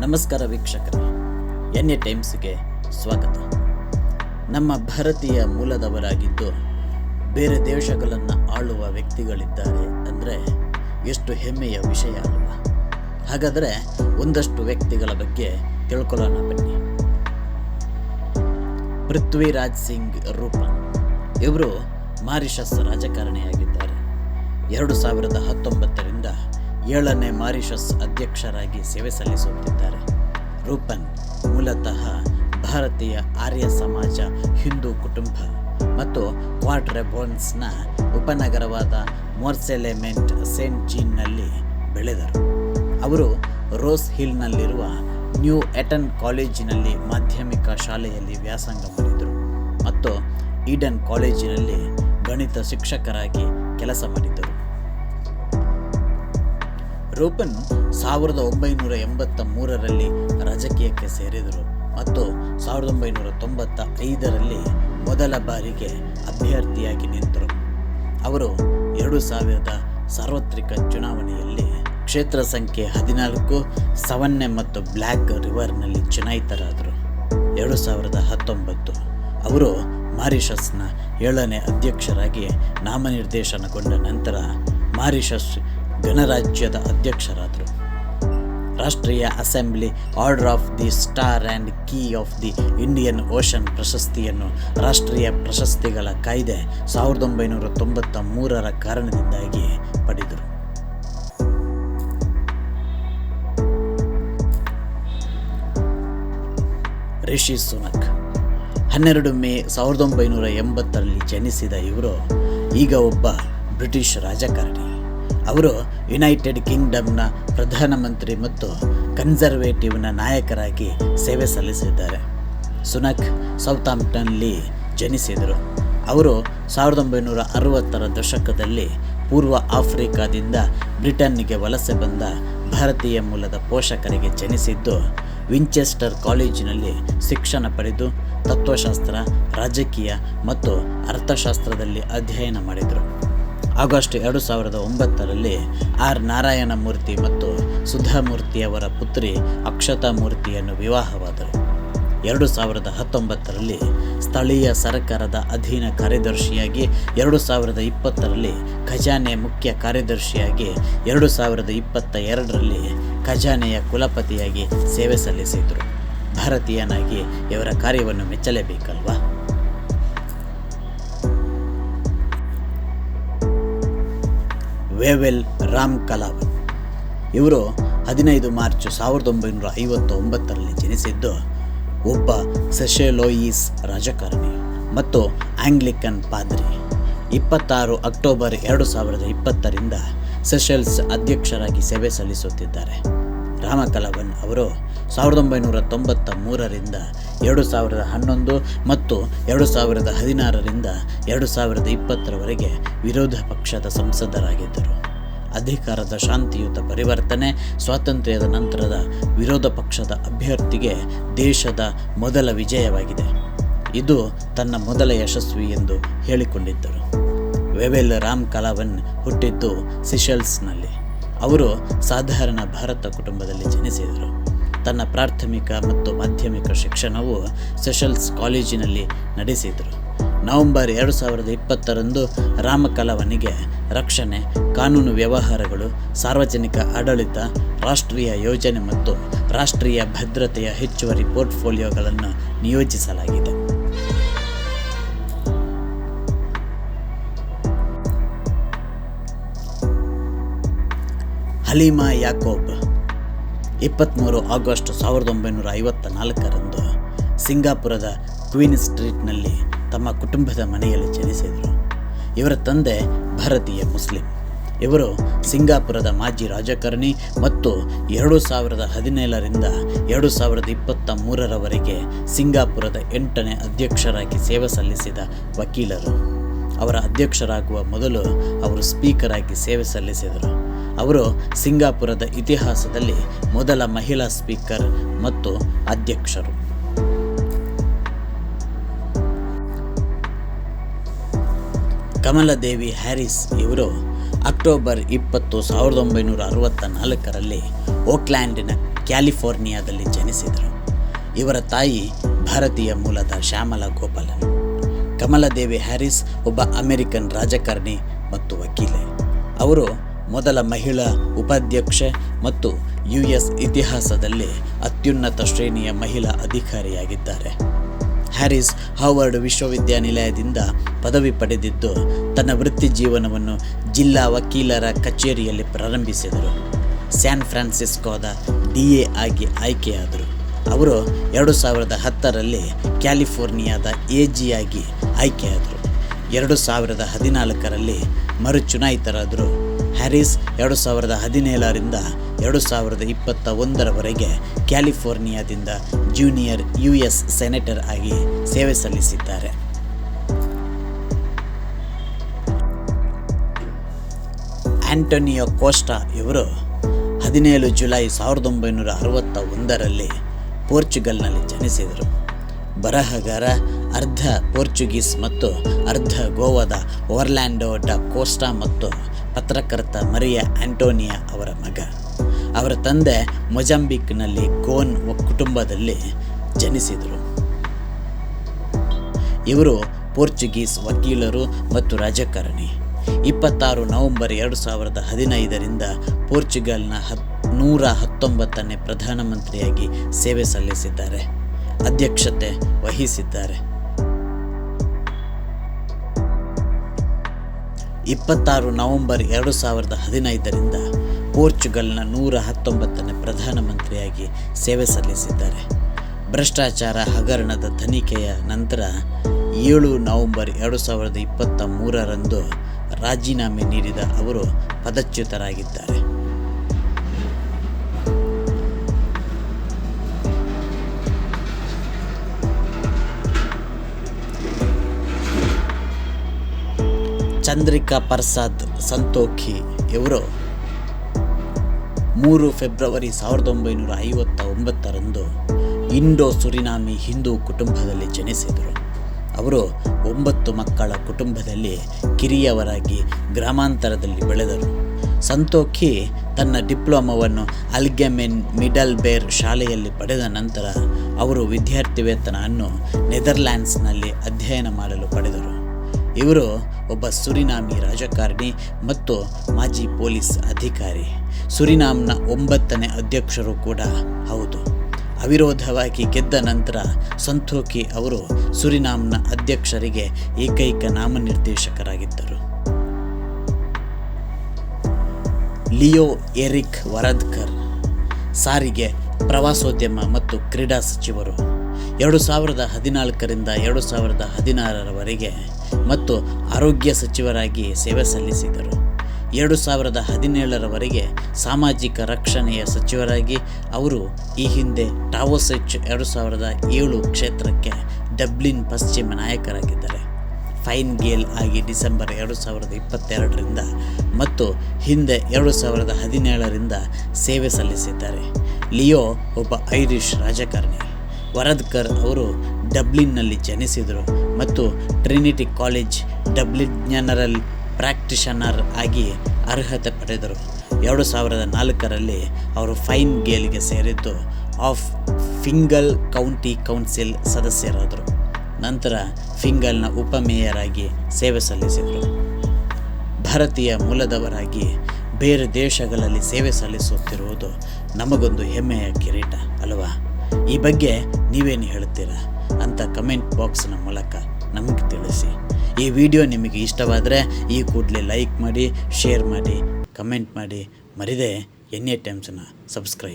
ನಮಸ್ಕಾರ ವೀಕ್ಷಕರೇ, N A ಟೈಮ್ಸ್ಗೆ ಸ್ವಾಗತ. ನಮ್ಮ ಭಾರತೀಯ ಮೂಲದವರಾಗಿದ್ದು ಬೇರೆ ದೇಶಗಳನ್ನು ಆಳುವ ವ್ಯಕ್ತಿಗಳಿದ್ದಾರೆ ಅಂದರೆ ಎಷ್ಟು ಹೆಮ್ಮೆಯ ವಿಷಯ ಅಲ್ವಾ? ಹಾಗಾದರೆ ಒಂದಷ್ಟು ವ್ಯಕ್ತಿಗಳ ಬಗ್ಗೆ ತಿಳ್ಕೊಳ್ಳೋಣ ಬನ್ನಿ. ಪೃಥ್ವಿರಾಜ್ ಸಿಂಗ್ ರೂಪನ್ ಇವರು ಮಾರಿಷಸ್ ರಾಜಕಾರಣಿಯಾಗಿದ್ದಾರೆ. 2019ರಿಂದ 7ನೇ ಮಾರಿಷಸ್ ಅಧ್ಯಕ್ಷರಾಗಿ ಸೇವೆ ಸಲ್ಲಿಸುತ್ತಿದ್ದಾರೆ. ರೂಪನ್ ಮೂಲತಃ ಭಾರತೀಯ ಆರ್ಯ ಸಮಾಜ ಹಿಂದೂ ಕುಟುಂಬ ಮತ್ತು ಕ್ವಾಡ್ರೆಬೋನ್ಸ್ನ ಉಪನಗರವಾದ ಮೋರ್ಸೆಲೆಮೆಂಟ್ ಸೇಂಟ್ ಜೀನ್ನಲ್ಲಿ ಬೆಳೆದರು. ಅವರು ರೋಸ್ ಹಿಲ್ನಲ್ಲಿರುವ ನ್ಯೂ ಎಟನ್ ಕಾಲೇಜಿನಲ್ಲಿ ಮಾಧ್ಯಮಿಕ ಶಾಲೆಯಲ್ಲಿ ವ್ಯಾಸಂಗ ಮಾಡಿದರು ಮತ್ತು ಈಡನ್ ಕಾಲೇಜಿನಲ್ಲಿ ಗಣಿತ ಶಿಕ್ಷಕರಾಗಿ ಕೆಲಸ ಮಾಡಿದರು. ರೂಪನ್ 1983ರಲ್ಲಿ ರಾಜಕೀಯಕ್ಕೆ ಸೇರಿದರು ಮತ್ತು 1995ರಲ್ಲಿ ಮೊದಲ ಬಾರಿಗೆ ಅಭ್ಯರ್ಥಿಯಾಗಿ ನಿಂತರು. ಅವರು 2000 ಸಾರ್ವತ್ರಿಕ ಚುನಾವಣೆಯಲ್ಲಿ ಕ್ಷೇತ್ರ ಸಂಖ್ಯೆ 14 ಸವನ್ನೆ ಮತ್ತು ಬ್ಲ್ಯಾಕ್ ರಿವರ್ನಲ್ಲಿ ಚುನಾಯಿತರಾದರು. 2019 ಅವರು ಮಾರಿಷಸ್ನ 7ನೇ ಅಧ್ಯಕ್ಷರಾಗಿ ನಾಮನಿರ್ದೇಶನಗೊಂಡ ನಂತರ ಮಾರಿಷಸ್ ಗಣರಾಜ್ಯದ ಅಧ್ಯಕ್ಷರಾದರು. ರಾಷ್ಟ್ರೀಯ assembly order of the star and key of the Indian ocean ಪ್ರಶಸ್ತಿಯನ್ನು ರಾಷ್ಟ್ರೀಯ ಪ್ರಶಸ್ತಿಗಳ ಕಾಯ್ದೆ 1993ರ ಕಾರಣದಿಂದಾಗಿ ಪಡೆದರು. ರಿಷಿ ಸುನಕ್ 12 ಮೇ 1980ರಲ್ಲಿ ಜನಿಸಿದ ಇವರು ಈಗ ಒಬ್ಬ ಬ್ರಿಟಿಷ್ ರಾಜಕಾರಣಿ. ಅವರು ಯುನೈಟೆಡ್ ಕಿಂಗ್ಡಮ್ನ ಪ್ರಧಾನಮಂತ್ರಿ ಮತ್ತು ಕನ್ಸರ್ವೇಟಿವ್ನ ನಾಯಕರಾಗಿ ಸೇವೆ ಸಲ್ಲಿಸಿದ್ದಾರೆ. ಸುನಕ್ ಸೌತಾಂಪ್ಟನ್ನಲ್ಲಿ ಜನಿಸಿದರು. ಅವರು 1960ರ ದಶಕದಲ್ಲಿ ಪೂರ್ವ ಆಫ್ರಿಕಾದಿಂದ ಬ್ರಿಟನ್ನಿಗೆ ವಲಸೆ ಬಂದ ಭಾರತೀಯ ಮೂಲದ ಪೋಷಕರಿಗೆ ಜನಿಸಿದ್ದು ವಿಂಚೆಸ್ಟರ್ ಕಾಲೇಜಿನಲ್ಲಿ ಶಿಕ್ಷಣ ಪಡೆದು ತತ್ವಶಾಸ್ತ್ರ, ರಾಜಕೀಯ ಮತ್ತು ಅರ್ಥಶಾಸ್ತ್ರದಲ್ಲಿ ಅಧ್ಯಯನ ಮಾಡಿದರು. ಆಗಸ್ಟ್ 2009ರಲ್ಲಿ ಆರ್ ನಾರಾಯಣ ಮೂರ್ತಿ ಮತ್ತು ಸುಧಾಮೂರ್ತಿಯವರ ಪುತ್ರಿ ಅಕ್ಷತಾ ಮೂರ್ತಿಯನ್ನು ವಿವಾಹವಾದರು. 2019ರಲ್ಲಿ ಸ್ಥಳೀಯ ಸರ್ಕಾರದ ಅಧೀನ ಕಾರ್ಯದರ್ಶಿಯಾಗಿ, 2020ರಲ್ಲಿ ಖಜಾನೆ ಮುಖ್ಯ ಕಾರ್ಯದರ್ಶಿಯಾಗಿ, 2022ರಲ್ಲಿ ಖಜಾನೆಯ ಕುಲಪತಿಯಾಗಿ ಸೇವೆ ಸಲ್ಲಿಸಿದರು. ಭಾರತೀಯನಾಗಿ ಇವರ ಕಾರ್ಯವನ್ನು ಮೆಚ್ಚಲೇಬೇಕಲ್ವಾ? ವೇವೆಲ್ ರಾಮ್ ಕಲಾವನ್ ಇವರು 15 ಮಾರ್ಚ್ 1959ರಲ್ಲಿ ಜನಿಸಿದ್ದು ಒಬ್ಬ ಸೆಷೆಲೋಯಿಸ್ ರಾಜಕಾರಣಿ ಮತ್ತು ಆಂಗ್ಲಿಕನ್ ಪಾದ್ರಿ. 26 ಅಕ್ಟೋಬರ್ 2020ರಿಂದ ಸೆಷೆಲ್ಸ್ ಅಧ್ಯಕ್ಷರಾಗಿ ಸೇವೆ ಸಲ್ಲಿಸುತ್ತಿದ್ದಾರೆ. ರಾಮಕಲಾವನ್ ಅವರು 1993ರಿಂದ 2011 ಮತ್ತು 2016ರಿಂದ 2020ರವರೆಗೆ ವಿರೋಧ ಪಕ್ಷದ ಸಂಸದರಾಗಿದ್ದರು. ಅಧಿಕಾರದ ಶಾಂತಿಯುತ ಪರಿವರ್ತನೆ, ಸ್ವಾತಂತ್ರ್ಯದ ನಂತರದ ವಿರೋಧ ಪಕ್ಷದ ಅಭ್ಯರ್ಥಿಗೆ ದೇಶದ ಮೊದಲ ವಿಜಯವಾಗಿದೆ. ಇದು ತನ್ನ ಮೊದಲ ಯಶಸ್ವಿ ಎಂದು ಹೇಳಿಕೊಂಡಿದ್ದರು. ವೇವೆಲ್ ರಾಮ್ ಕಲಾವನ್ ಹುಟ್ಟಿದ್ದು ಸಿಷೆಲ್ಸ್ನಲ್ಲಿ. ಅವರು ಸಾಧಾರಣ ಭಾರತ ಕುಟುಂಬದಲ್ಲಿ ಜನಿಸಿದರು. ತನ್ನ ಪ್ರಾಥಮಿಕ ಮತ್ತು ಮಾಧ್ಯಮಿಕ ಶಿಕ್ಷಣವು ಸೆಷೆಲ್ಸ್ ಕಾಲೇಜಿನಲ್ಲಿ ನಡೆಸಿದರು. ನವೆಂಬರ್ 2020ರಂದು ರಾಮಕಲಾವನಿಗೆ ರಕ್ಷಣೆ, ಕಾನೂನು ವ್ಯವಹಾರಗಳು, ಸಾರ್ವಜನಿಕ ಆಡಳಿತ, ರಾಷ್ಟ್ರೀಯ ಯೋಜನೆ ಮತ್ತು ರಾಷ್ಟ್ರೀಯ ಭದ್ರತೆಯ ಹೆಚ್ಚುವರಿ ಪೋರ್ಟ್ಫೋಲಿಯೋಗಳನ್ನು ನಿಯೋಜಿಸಲಾಗಿದೆ. ಹಲೀಮಾ ಯಾಕೋಬ್ 23 ಆಗಸ್ಟ್ 1954ರಂದು ಸಿಂಗಾಪುರದ ಕ್ವೀನ್ ಸ್ಟ್ರೀಟ್ನಲ್ಲಿ ತಮ್ಮ ಕುಟುಂಬದ ಮನೆಯಲ್ಲಿ ಜನಿಸಿದರು. ಇವರ ತಂದೆ ಭಾರತೀಯ ಮುಸ್ಲಿಂ. ಇವರು ಸಿಂಗಾಪುರದ ಮಾಜಿ ರಾಜಕಾರಣಿ ಮತ್ತು 2017ರಿಂದ 2023ರವರೆಗೆ ಸಿಂಗಾಪುರದ 8ನೇ ಅಧ್ಯಕ್ಷರಾಗಿ ಸೇವೆ ಸಲ್ಲಿಸಿದ ವಕೀಲರು. ಅವರ ಅಧ್ಯಕ್ಷರಾಗುವ ಮೊದಲು ಅವರು ಸ್ಪೀಕರ್ ಆಗಿ ಸೇವೆ ಸಲ್ಲಿಸಿದರು. ಅವರು ಸಿಂಗಾಪುರದ ಇತಿಹಾಸದಲ್ಲಿ ಮೊದಲ ಮಹಿಳಾ ಸ್ಪೀಕರ್ ಮತ್ತು ಅಧ್ಯಕ್ಷರು. ಕಮಲಾದೇವಿ ಹ್ಯಾರಿಸ್ ಇವರು ಅಕ್ಟೋಬರ್ 20, 1964ರಲ್ಲಿ ಓಕ್ಲ್ಯಾಂಡಿನ ಕ್ಯಾಲಿಫೋರ್ನಿಯಾದಲ್ಲಿ ಜನಿಸಿದರು. ಇವರ ತಾಯಿ ಭಾರತೀಯ ಮೂಲದ ಶ್ಯಾಮಲಾ ಗೋಪಾಲನ್. ಕಮಲಾದೇವಿ ಹ್ಯಾರಿಸ್ ಒಬ್ಬ ಅಮೆರಿಕನ್ ರಾಜಕಾರಣಿ ಮತ್ತು ವಕೀಲೆ. ಅವರು ಮೊದಲ ಮಹಿಳಾ ಉಪಾಧ್ಯಕ್ಷೆ ಮತ್ತು US ಇತಿಹಾಸದಲ್ಲಿ ಅತ್ಯುನ್ನತ ಶ್ರೇಣಿಯ ಮಹಿಳಾ ಅಧಿಕಾರಿಯಾಗಿದ್ದಾರೆ. ಹ್ಯಾರಿಸ್ ಹಾರ್ವರ್ಡ್ ವಿಶ್ವವಿದ್ಯಾನಿಲಯದಿಂದ ಪದವಿ ಪಡೆದಿದ್ದು ತನ್ನ ವೃತ್ತಿ ಜೀವನವನ್ನು ಜಿಲ್ಲಾ ವಕೀಲರ ಕಚೇರಿಯಲ್ಲಿ ಪ್ರಾರಂಭಿಸಿದರು. ಸ್ಯಾನ್ ಫ್ರಾನ್ಸಿಸ್ಕೋದ DA ಆಗಿ ಆಯ್ಕೆಯಾದರು. ಅವರು 2010ರಲ್ಲಿ ಕ್ಯಾಲಿಫೋರ್ನಿಯಾದ AG ಆಗಿ ಆಯ್ಕೆಯಾದರು. 2014ರಲ್ಲಿ ಮರುಚುನಾಯಿತರಾದರು. ಹ್ಯಾರಿಸ್ 2017ರಿಂದ 2021ರವರೆಗೆ ಕ್ಯಾಲಿಫೋರ್ನಿಯಾದಿಂದ ಜೂನಿಯರ್ US ಸೆನೆಟರ್ ಆಗಿ ಸೇವೆ ಸಲ್ಲಿಸಿದ್ದಾರೆ. ಆಂಟೋನಿಯೋ ಕೋಸ್ಟಾ ಇವರು 17 ಜುಲೈ 1961ರಲ್ಲಿ ಪೋರ್ಚುಗಲ್ನಲ್ಲಿ ಜನಿಸಿದರು. ಬರಹಗಾರ, ಅರ್ಧ ಪೋರ್ಚುಗೀಸ್ ಮತ್ತು ಅರ್ಧ ಗೋವಾದ ಒರ್ಲ್ಯಾಂಡೋ ಡಾ ಕೋಸ್ಟಾ ಮತ್ತು ಪತ್ರಕರ್ತ ಮರಿಯಾ ಆಂಟೋನಿಯಾ ಅವರ ಮಗ. ಅವರ ತಂದೆ ಮೊಜಾಂಬಿಕ್ನಲ್ಲಿ ಗೋನ್ ಕುಟುಂಬದಲ್ಲಿ ಜನಿಸಿದರು. ಇವರು ಪೋರ್ಚುಗೀಸ್ ವಕೀಲರು ಮತ್ತು ರಾಜಕಾರಣಿ. 26 ನವೆಂಬರ್ 2015ರಿಂದ ಪೋರ್ಚುಗಲ್ನ 119ನೇ ಪ್ರಧಾನಮಂತ್ರಿಯಾಗಿ ಸೇವೆ ಸಲ್ಲಿಸಿದ್ದಾರೆ. ಅಧ್ಯಕ್ಷತೆ ವಹಿಸಿದ್ದಾರೆ. 26 ನವೆಂಬರ್ 2015ರಿಂದ ಪೋರ್ಚುಗಲ್ನ 119ನೇ ಪ್ರಧಾನಮಂತ್ರಿಯಾಗಿ ಸೇವೆ ಸಲ್ಲಿಸಿದ್ದಾರೆ. ಭ್ರಷ್ಟಾಚಾರ ಹಗರಣದ ತನಿಖೆಯ ನಂತರ 7 ನವೆಂಬರ್ 2023ರಂದು ರಾಜೀನಾಮೆ ನೀಡಿದ ಅವರು ಪದಚ್ಯುತರಾಗಿದ್ದಾರೆ. ಚಂದ್ರಿಕಾ ಪ್ರಸಾದ್ ಸಂತೋಖಿ ಇವರು 3 ಫೆಬ್ರವರಿ 1959ರಂದು ಇಂಡೋ ಸುರಿನಾಮಿ ಹಿಂದೂ ಕುಟುಂಬದಲ್ಲಿ ಜನಿಸಿದರು. ಅವರು 9 ಮಕ್ಕಳ ಕುಟುಂಬದಲ್ಲಿ ಕಿರಿಯವರಾಗಿ ಗ್ರಾಮಾಂತರದಲ್ಲಿ ಬೆಳೆದರು. ಸಂತೋಖಿ ತನ್ನ ಡಿಪ್ಲೊಮಾವನ್ನು ಅಲ್ಗೆಮೆನ್ ಮಿಡಲ್ಬೇರ್ ಶಾಲೆಯಲ್ಲಿ ಪಡೆದ ನಂತರ ಅವರು ವಿದ್ಯಾರ್ಥಿ ವೇತನವನ್ನು ನೆದರ್ಲ್ಯಾಂಡ್ಸ್ನಲ್ಲಿ ಅಧ್ಯಯನ ಮಾಡಲು ಪಡೆದರು. ಇವರು ಒಬ್ಬ ಸುರಿನಾಮಿ ರಾಜಕಾರಣಿ ಮತ್ತು ಮಾಜಿ ಪೊಲೀಸ್ ಅಧಿಕಾರಿ. ಸುರಿನಾಮ್ನ 9ನೇ ಅಧ್ಯಕ್ಷರು ಕೂಡ ಹೌದು. ಅವಿರೋಧವಾಗಿ ಗೆದ್ದ ನಂತರ ಸಂತೋಖಿ ಅವರು ಸುರಿನಾಮ್ನ ಅಧ್ಯಕ್ಷರಿಗೆ ಏಕೈಕ ನಾಮನಿರ್ದೇಶಕರಾಗಿದ್ದರು. ಲಿಯೋ ಎರಿಕ್ ವರದ್ಕರ್ ಸಾರಿಗೆ, ಪ್ರವಾಸೋದ್ಯಮ ಮತ್ತು ಕ್ರೀಡಾ ಸಚಿವರು. 2014ರಿಂದ 2016ರವರೆಗೆ ಮತ್ತು ಆರೋಗ್ಯ ಸಚಿವರಾಗಿ ಸೇವೆ ಸಲ್ಲಿಸಿದರು. 2017ರವರೆಗೆ ಸಾಮಾಜಿಕ ರಕ್ಷಣೆಯ ಸಚಿವರಾಗಿ ಅವರು ಈ ಹಿಂದೆ ಟಾವೋಸೆಚ್ 2007 ಕ್ಷೇತ್ರಕ್ಕೆ ಡಬ್ಲಿನ್ ಪಶ್ಚಿಮ ನಾಯಕರಾಗಿದ್ದಾರೆ. ಫೈನ್ ಗೇಲ್ ಆಗಿ ಡಿಸೆಂಬರ್ 2022ರಿಂದ ಮತ್ತು ಹಿಂದೆ 2017ರಿಂದ ಸೇವೆ ಸಲ್ಲಿಸಿದ್ದಾರೆ. ಲಿಯೋ ಒಬ್ಬ ಐರಿಷ್ ರಾಜಕಾರಣಿ. ವರದ್ಕರ್ ಅವರು ಡಬ್ಲಿನ್ನಲ್ಲಿ ಜನಿಸಿದರು ಮತ್ತು Trinity college Dublin general practitioner ಆಗಿ ಅರ್ಹತೆ ಪಡೆದರು. 2004ರಲ್ಲಿ ಅವರು ಫೈನ್ ಗೇಲ್ಗೆ ಸೇರಿದ್ದು ಆಫ್ ಫಿಂಗಲ್ ಕೌಂಟಿ ಕೌನ್ಸಿಲ್ ಸದಸ್ಯರಾದರು. ನಂತರ ಫಿಂಗಲ್ನ ಉಪಮೇಯರ್ ಆಗಿ ಸೇವೆ ಸಲ್ಲಿಸಿದರು. ಭಾರತೀಯ ಮೂಲದವರಾಗಿ ಬೇರೆ ದೇಶಗಳಲ್ಲಿ ಸೇವೆ ಸಲ್ಲಿಸುತ್ತಿರುವುದು ನಮಗೊಂದು ಹೆಮ್ಮೆಯ ಕಿರೀಟ ಅಲ್ವಾ? ಈ ಬಗ್ಗೆ ನೀವೇನು ಹೇಳ್ತೀರಾ ಅಂತ ಕಮೆಂಟ್ ಬಾಕ್ಸ್ನ ಮೂಲಕ ನಮಗೆ ತಿಳಿಸಿ. ಈ ವಿಡಿಯೋ ನಿಮಗೆ ಇಷ್ಟವಾದರೆ ಈ ಕೂಡಲೇ ಲೈಕ್ ಮಾಡಿ, ಶೇರ್ ಮಾಡಿ, ಕಮೆಂಟ್ ಮಾಡಿ, ಮರಿದೇ NA ಟೈಮ್ಸ್ನ ಸಬ್ಸ್ಕ್ರೈಬ್